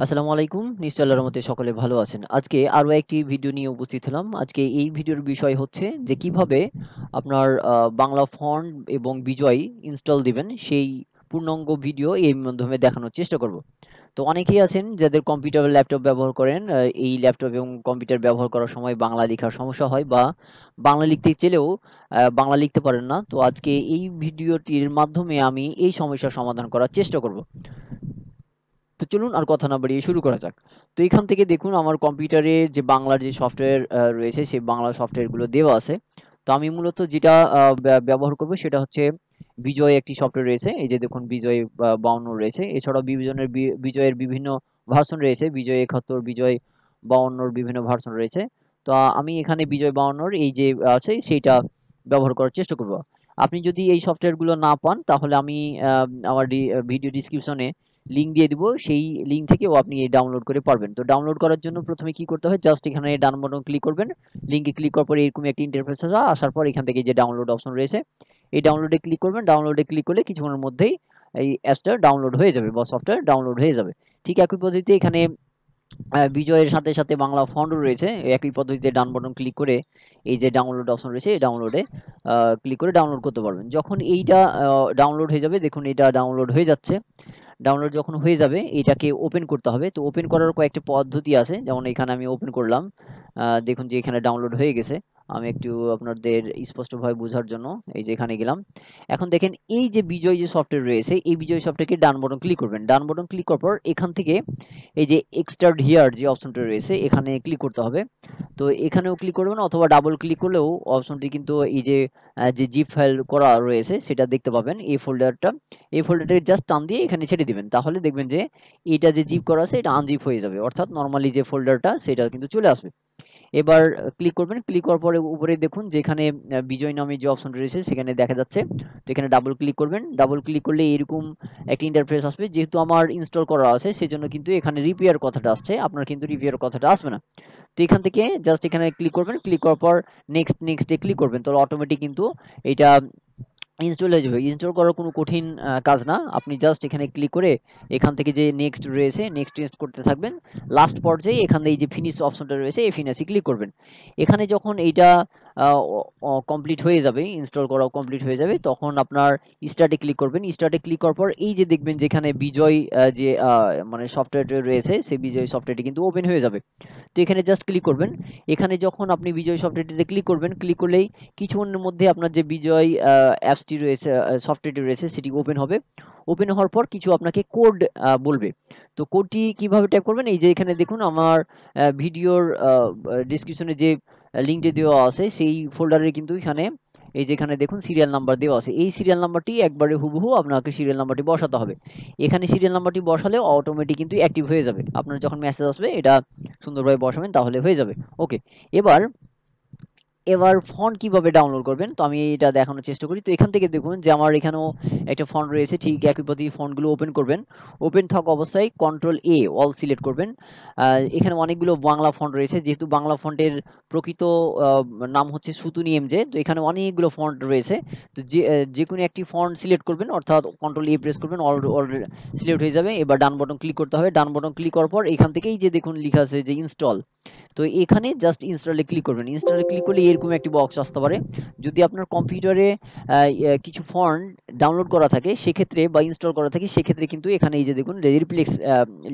আসসালামু আলাইকুম। নিশ্চয়ই আল্লাহর রহমতে সকলে ভালো আছেন। আজকে আরো একটি ভিডিও নিয়ে উপস্থিত হলাম। আজকে এই ভিডিওর বিষয় হচ্ছে যে কিভাবে আপনার বাংলা ফন্ট এবং বিজয় ইনস্টল দিবেন সেই পূর্ণাঙ্গ ভিডিও এর মাধ্যমে দেখানোর চেষ্টা করব। তো অনেকেই আছেন যাদের কম্পিউটার বা ল্যাপটপ ব্যবহার করেন। এই ল্যাপটপ এবং কম্পিউটার ব্যবহার করার সময় বাংলা লেখার সমস্যা হয় বা বাংলা লিখতে চাইলেও বাংলা লিখতে পারেন না। তো আজকে এই ভিডিওটির মাধ্যমে আমি এই সমস্যার সমাধান করার চেষ্টা করব। তো চলুন আর কথা না বাড়িয়ে শুরু করা যাক। তো এখান থেকে দেখুন আমার কম্পিউটারে যে বাংলার যে সফটওয়্যার রয়েছে সেই বাংলা সফটওয়্যারগুলো দেওয়া আছে। তো আমি মূলত যেটা ব্যবহার করব সেটা হচ্ছে বিজয় একটি সফটওয়্যার রয়েছে। এই যে দেখুন বিজয় ৫২ রয়েছে। এছাড়াও বিজয়ের বিভিন্ন ভার্সন রয়েছে। বিজয় ৭১, বিজয় ৫২ র বিভিন্ন ভার্সন রয়েছে। তো আমি এখানে বিজয় ৫২ র এই যে আছে সেইটা ব্যবহার করার চেষ্টা করব। আপনি যদি এই সফটওয়্যারগুলো না পান তাহলে আমি আমার ভিডিও ডেসক্রিপশনে লিঙ্ক দিয়ে দিব। সেই লিঙ্ক থেকেও আপনি ডাউনলোড করে পারবেন। তো ডাউনলোড করার জন্য প্রথমে কি করতে হয়, জাস্ট এখানে ডান বাটন ক্লিক করবেন। লিঙ্কে ক্লিক করার পরে এরকম একটা ইন্টারফেস আসার পর এখান থেকে যে ডাউনলোড অপশন রয়েছে এই ডাউনলোডে ক্লিক করবেন। ডাউনলোডে ক্লিক করলে কিছুক্ষণের মধ্যেই এই অ্যাপসটা ডাউনলোড হয়ে যাবে বা সফটওয়্যার ডাউনলোড হয়ে যাবে। ঠিক একই পদ্ধতিতে এখানে বিজয়ের সাথে সাথে বাংলা ফন্টও রয়েছে। একই পদ্ধতিতে ডান বাটন ক্লিক করে এই যে ডাউনলোড অপশন রয়েছে এই ডাউনলোডে ক্লিক করে ডাউনলোড করতে পারবেন। যখন এইটা ডাউনলোড হয়ে যাবে, দেখুন এটা ডাউনলোড হয়ে যাচ্ছে। ডাউনলোড যখন হয়ে যাবে এটাকে ওপেন করতে হবে। তো ওপেন করার কয়েকটা পদ্ধতি আছে, যেমন এখানে আমি ওপেন করলাম। দেখুন যে এখানে ডাউনলোড হয়ে গেছে। আমি একটু আপনাদের স্পষ্টভাবে বোঝার জন্য এই যে এখানে গেলাম। এখন দেখেন এই যে বিজয় যে সফটওয়্যার রয়েছে এই বিজয় সফটওয়্যারকে ডান বাটন ক্লিক করবেন। ডান বাটন ক্লিক করার পর এখান থেকে এই যে এক্সট্রাক্ট হিয়ার যে অপশনটা রয়েছে এখানে ক্লিক করতে হবে। তো এখানেও ক্লিক করবেন অথবা ডাবল ক্লিক করলেও অপশনটি কিন্তু এই যে যে জিপ ফাইল করা রয়েছে সেটা দেখতে পাবেন। এই ফোল্ডারটা, এই ফোল্ডারটাকে জাস্ট টান দিয়ে এখানে ছেড়ে দিবেন। তাহলে দেখবেন যে এটা যে জিপ করা আছে এটা আনজিপ হয়ে যাবে। অর্থাৎ নরমালি যে ফোল্ডারটা সেটা কিন্তু চলে আসবে। এবার ক্লিক করবেন। ক্লিক করার পরে উপরে দেখুন যেখানে বিজয় নামে যে অপশনটা রয়েছে সেখানে দেখা যাচ্ছে। তো এখানে ডাবল ক্লিক করবেন। ডাবল ক্লিক করলে এরকম একটা ইন্টারফেস আসবে। যেহেতু আমার ইনস্টল করা আছে সেজন্য কিন্তু এখানে রিপেয়ার কথাটা আসছে। আপনার কিন্তু রিপেয়ার কথাটা আসবে না। তো এখান থেকে জাস্ট এখানে ক্লিক করবেন। ক্লিক করার পর নেক্সট এ ক্লিক করবেন। তাহলে অটোমেটিক কিন্তু এটা ইনস্টল হয়ে যাবে। ইনস্টল করার কোনো কঠিন কাজ না। আপনি জাস্ট এখানে ক্লিক করে এখান থেকে যে নেক্সট রয়েছে নেক্সট করতে থাকবেন। লাস্ট পর্যায়ে এখানে এই যে ফিনিশ অপশনটা রয়েছে এই ফিনিশে ক্লিক করবেন। এখানে যখন এইটা কমপ্লিট হয়ে যাবে, ইনস্টল করা কমপ্লিট হয়ে যাবে, তখন আপনার স্টার্টে ক্লিক করবেন। স্টার্টে ক্লিক করার পর এই যে দেখবেন যেখানে বিজয় যে মানে সফটওয়্যারটা রয়েছে সেই বিজয় সফটওয়্যারটি কিন্তু ওপেন হয়ে যাবে। তো এখানে জাস্ট ক্লিক করবেন। এখানে যখন আপনি বিজয় সফটওয়্যারটিতে ক্লিক করবেন, ক্লিক করলেই কিছুক্ষণের মধ্যে আপনার যে বিজয় অ্যাপসটি রয়েছে, সফটওয়্যারটি রয়েছে সেটি ওপেন হবে। ওপেন হওয়ার পর কিছু আপনাকে কোড বলবে। তো কোডটি কিভাবে টাইপ করবেন, এই যে এখানে দেখুন আমার ভিডিওর ডিসক্রিপশনে যে লিঙ্কটি দেওয়া আছে সেই ফোল্ডারে কিন্তু এখানে এই যে এখানে দেখুন সিরিয়াল নাম্বার দেওয়া আছে। এই সিরিয়াল নাম্বারটি একবারে হুবহু আপনাকে সিরিয়াল নাম্বারটি বসাতে হবে। এখানে সিরিয়াল নাম্বারটি বসালে অটোমেটিক কিন্তু অ্যাক্টিভ হয়ে যাবে। আপনার যখন মেসেজ আসবে এটা সুন্দরভাবে বসাবেন তাহলে হয়ে যাবে। ওকে। এবার এবার ফন্ট কিভাবে ডাউনলোড করবেন তো আমি এটা দেখানোর চেষ্টা করি। তো এখান থেকে দেখুন যে আমার এখানেও একটা ফন্ট রয়েছে। ঠিক একই পদ্ধতি ফন্টগুলো ওপেন করবেন। ওপেন থাকা অবস্থায় কন্ট্রোল এ অল সিলেক্ট করবেন। এখানে অনেকগুলো বাংলা ফন্ট রয়েছে। যেহেতু বাংলা ফন্টের প্রকৃত নাম হচ্ছে সুতুনি এমজে, তো এখানে অনেকগুলো ফন্ট রয়েছে। তো যে কোনো একটি ফন্ট সিলেক্ট করবেন, অর্থাৎ কন্ট্রোল এ প্রেস করবেন, অল অল সিলেক্ট হয়ে যাবে। এবার ডান বাটন ক্লিক করতে হবে। ডান বাটন ক্লিক করার পর এখান থেকেই যে দেখুন লেখা আছে যে ইনস্টল, তো এখানে জাস্ট ইনস্টলে ক্লিক করবেন। ইনস্টলে ক্লিক করলে এরকম একটি বক্স আসতে পারে। যদি আপনার কম্পিউটারে কিছু ফন্ট ডাউনলোড করা থাকে সেক্ষেত্রে বা ইনস্টল করা থাকে সেক্ষেত্রে কিন্তু এখানে এই যে দেখুন রিপ্লেক্স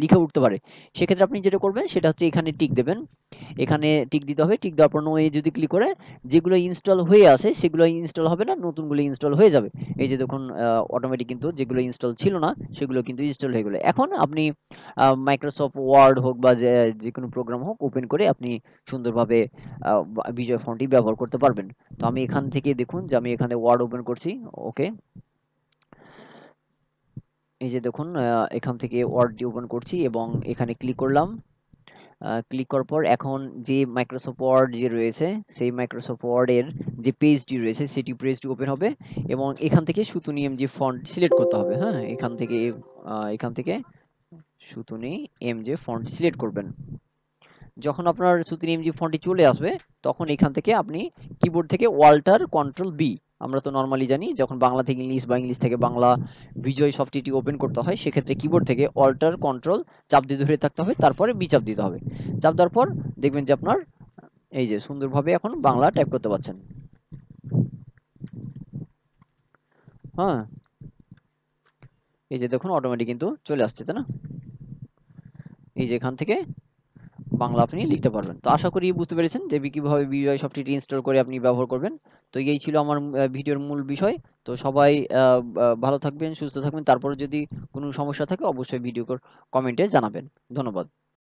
লিখে উঠতে পারে। সেক্ষেত্রে আপনি যেটা করবেন সেটা হচ্ছে এখানে টিক দেবেন। এখানে টিক দিতে হবে। টিক দেওয়ার পর নো এ যদি ক্লিক করে যেগুলো ইনস্টল হয়ে আছে সেগুলো ইনস্টল হবে না, নতুনগুলো ইনস্টল হয়ে যাবে। এই যে দেখুন অটোমেটিক কিন্তু যেগুলো ইনস্টল ছিল না সেগুলো কিন্তু ইনস্টল হয়ে গেলো। এখন আপনি মাইক্রোসফট ওয়ার্ড হোক বা যে কোনো প্রোগ্রাম হোক ওপেন করে আপনি সুন্দরভাবে বিজয় ফন্টটি ব্যবহার করতে পারবেন। তো আমি এখান থেকে দেখুন যে আমি এখানে ওয়ার্ড ওপেন করছি। ওকে। এই যে দেখুন এখান থেকে ওয়ার্ডটি ওপেন করছি এবং এখানে ক্লিক করলাম। ক্লিক করার পর এখন যে মাইক্রোসফট ওয়ার্ড যে রয়েছে সেই মাইক্রোসফট ওয়ার্ডের যে পেজটি রয়েছে সেটি পেজটি ওপেন হবে এবং এখান থেকে সুতুনি এমজি ফন্ট সিলেক্ট করতে হবে। হ্যাঁ, এখান থেকে সুতুনি এমজে ফন্ট সিলেক্ট করবেন। যখন আপনার সুতির এমজি ফন্টটি চলে আসবে তখন এখান থেকে আপনি কিবোর্ড থেকে ওয়াল্টার কন্ট্রোল বি আমরা তো নরমালি জানি যখন বাংলা থেকে ইংলিশ বা ইংলিশ থেকে বাংলা বিজয় সফটওয়্যারটি ওপেন করতে হয় সেক্ষেত্রে কিবোর্ড থেকে অল্টার কন্ট্রোল চাপ দিয়ে ধরে থাকতে হবে, তারপরে বি চাপ দিতে হবে। চাপ দেওয়ার পর দেখবেন যে আপনার এই যে সুন্দরভাবে এখন বাংলা টাইপ করতে পারছেন। হ্যাঁ, এই যে দেখুন অটোমেটিক কিন্তু চলে আসছে, তাই না? এই যে এখান থেকে বাংলা আপনি লিখতে পারবেন। তো আশা করি বুঝতে পেরেছেন যে কিভাবে বিজয় সফটওয়্যারটি ইনস্টল করে আপনি ব্যবহার করবেন। তো এই ছিল আমার ভিডিওর মূল বিষয়। তো সবাই ভালো থাকবেন, সুস্থ থাকবেন। তারপরে যদি কোনো সমস্যা থাকে অবশ্যই ভিডিও কমেন্টে জানাবেন। ধন্যবাদ।